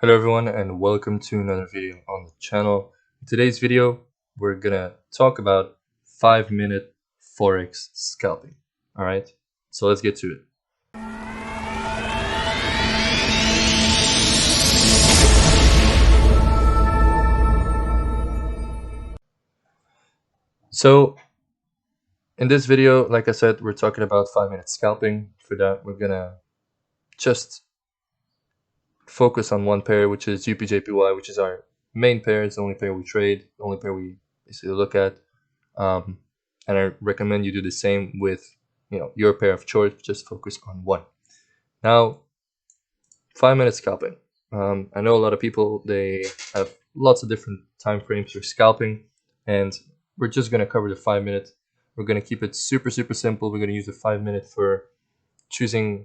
Hello everyone and welcome to another video on the channel. In today's video, we're gonna talk about 5-minute Forex scalping. Alright, so let's get to it. So in this video, like I said, we're talking about 5-minute scalping. For that, we're gonna just focus on one pair, which is UPJPY, which is our main pair. It's the only pair we trade, the only pair we basically look at. And I recommend you do the same with your pair of choice. Just focus on one. Now, 5-minute scalping. I know a lot of people, they have lots of different time frames for scalping, and we're just going to cover the 5-minute. We're going to keep it super simple. We're going to use the 5-minute for choosing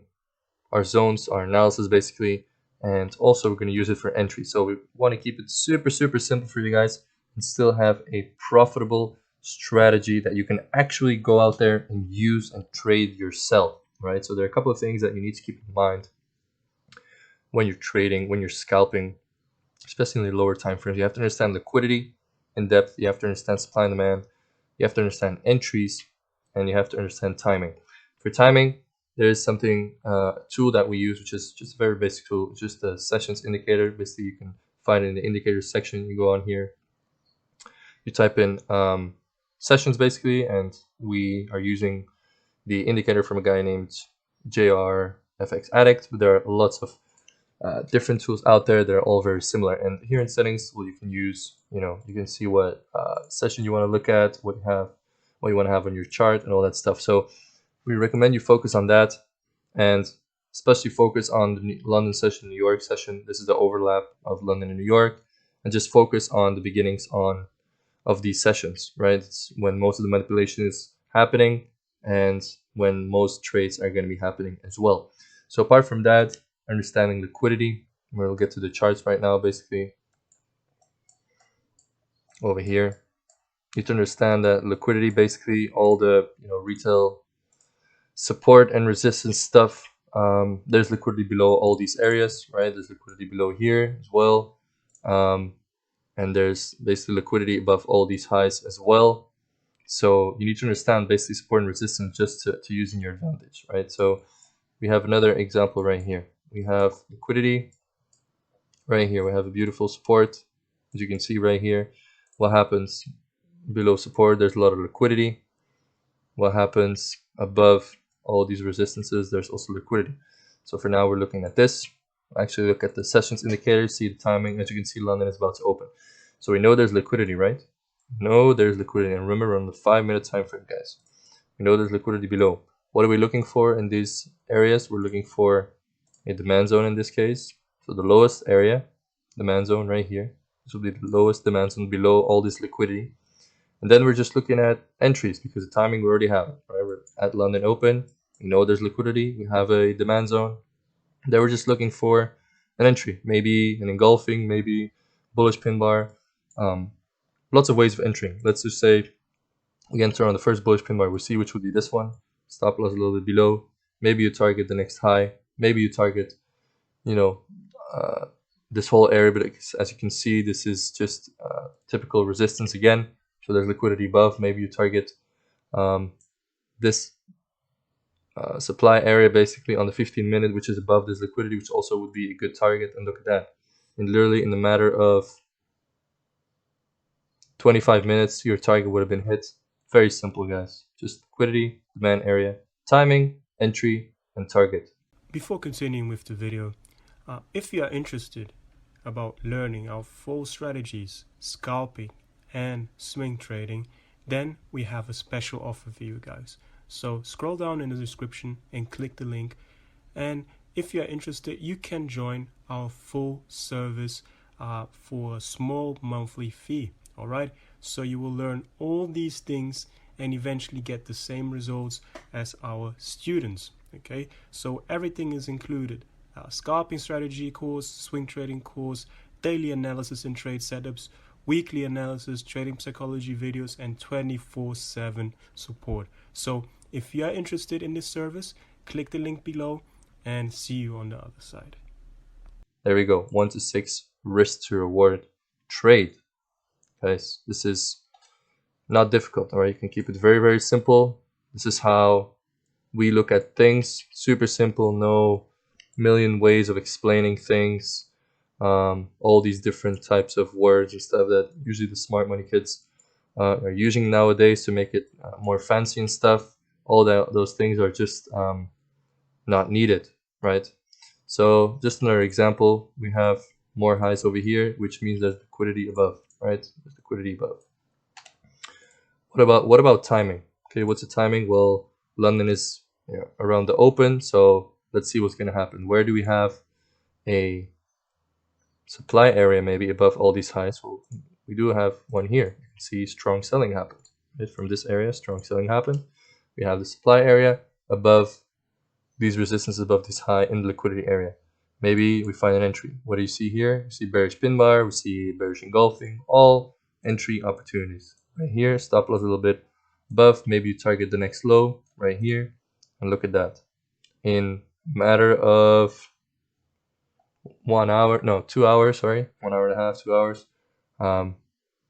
our zones, our analysis basically, and also we're going to use it for entry. So we want to keep it super simple for you guys and still have a profitable strategy that you can actually go out there and use and trade yourself, right? So there are a couple of things that you need to keep in mind when you're trading, when you're scalping, especially in the lower time frames. You have to understand liquidity in depth. You have to understand supply and demand. You have to understand entries, and you have to understand timing. For timing, there is something, a tool that we use, which is just a very basic tool. It's just a sessions indicator. Basically, you can find it in the indicators section. You go on here, you type in sessions basically, and we are using the indicator from a guy named JRFX Addict. But there are lots of different tools out there. They're all very similar. And here in settings, well, you can use, you can see what session you want to look at, what you want to have on your chart, and all that stuff. So we recommend you focus on that, and especially focus on the London session, New York session. This is the overlap of London and New York, and just focus on the beginnings of these sessions, right? It's when most of the manipulation is happening and when most trades are going to be happening as well. So apart from that, understanding liquidity, we'll get to the charts right now. Basically over here, you need to understand that liquidity, basically all the retail support and resistance stuff, there's liquidity below all these areas, right? There's liquidity below here as well, and there's basically liquidity above all these highs as well. So you need to understand basically support and resistance just to use in your advantage, right? So we have another example right here. We have liquidity right here. We have a beautiful support, as you can see right here. What happens below support? There's a lot of liquidity. What happens above all these resistances? There's also liquidity. So for now, we're looking at this. Actually, look at the sessions indicator, see the timing. As you can see, London is about to open. So we know there's liquidity, right? No, there's liquidity. And remember, on the 5-minute time frame, guys, we know there's liquidity below. What are we looking for in these areas? We're looking for a demand zone in this case. So the lowest area, demand zone right here. This will be the lowest demand zone below all this liquidity. And then we're just looking at entries because the timing we already have, right? We're at London Open. We know there's liquidity. We have a demand zone. Then we're just looking for an entry, maybe an engulfing, maybe bullish pin bar. Lots of ways of entering. Let's just say we enter on the first bullish pin bar. We'll see which would be this one. Stop loss a little bit below. Maybe you target the next high. Maybe you target, this whole area. But as you can see, this is just typical resistance again. So there's liquidity above. Maybe you target this supply area basically on the 15-minute, which is above this liquidity, which also would be a good target. And look at that. And literally in the matter of 25 minutes, your target would have been hit. Very simple, guys. Just liquidity, demand area, timing, entry, and target. Before continuing with the video, if you are interested about learning our full strategies, scalping, and swing trading, then we have a special offer for you guys. So scroll down in the description and click the link. And if you are interested, you can join our full service for a small monthly fee. All right, so you will learn all these things and eventually get the same results as our students. Okay, so everything is included: scalping strategy course, swing trading course, daily analysis and trade setups, weekly analysis, trading psychology videos, and 24/7 support. So if you are interested in this service, click the link below and see you on the other side. There we go. 1 to 6 risk to reward trade. Guys, this is not difficult. All right, you can keep it very, very simple. This is how we look at things. Super simple. No million ways of explaining things. All these different types of words and stuff that usually the smart money kids are using nowadays to make it more fancy and stuff. All those things are just not needed, right? So just another example, we have more highs over here, which means there's liquidity above, right? There's liquidity above. What about timing? Okay, what's the timing? Well, London is around the open, so let's see what's going to happen. Where do we have a supply area maybe above all these highs? Well, we do have one here. You can see strong selling happened. Right? From this area, strong selling happened. We have the supply area above these resistances above this high in the liquidity area. Maybe we find an entry. What do you see here? You see bearish pin bar, we see bearish engulfing, all entry opportunities. Right here, stop loss a little bit above, maybe you target the next low right here, and look at that. In matter of 1 hour, no, 2 hours, sorry, 1 hour and a half, 2 hours,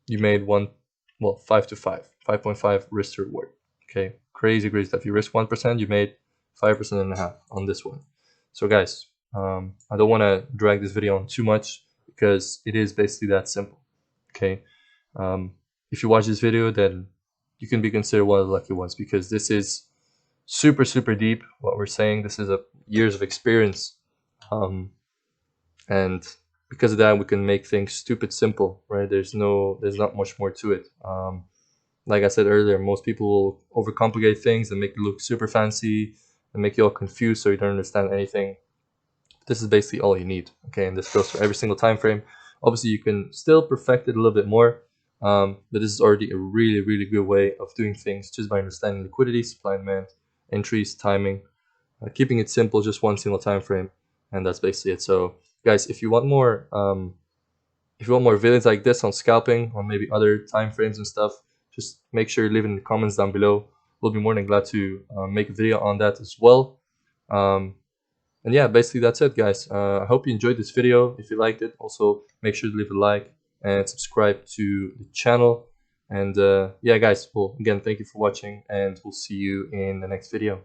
you made 5 to 5, 5.5 risk to reward. Okay, crazy stuff. You risk 1%, you made 5.5% on this one. So guys, I don't want to drag this video on too much because it is basically that simple. Okay, if you watch this video, then you can be considered one of the lucky ones because this is super deep. What we're saying, this is a years of experience, and because of that, we can make things stupid simple, right? There's not much more to it. Like I said earlier, most people will overcomplicate things and make it look super fancy and make you all confused so you don't understand anything. This is basically all you need, okay? And this goes for every single time frame. Obviously, you can still perfect it a little bit more, but this is already a really good way of doing things just by understanding liquidity, supply and demand, entries, timing, keeping it simple, just one single time frame, and that's basically it. So, guys, if you want more videos like this on scalping or maybe other time frames and stuff, just make sure you leave it in the comments down below. We'll be more than glad to make a video on that as well. And yeah, basically that's it, guys. I hope you enjoyed this video. If you liked it, also make sure to leave a like and subscribe to the channel. And yeah, guys, well, again, thank you for watching, and we'll see you in the next video.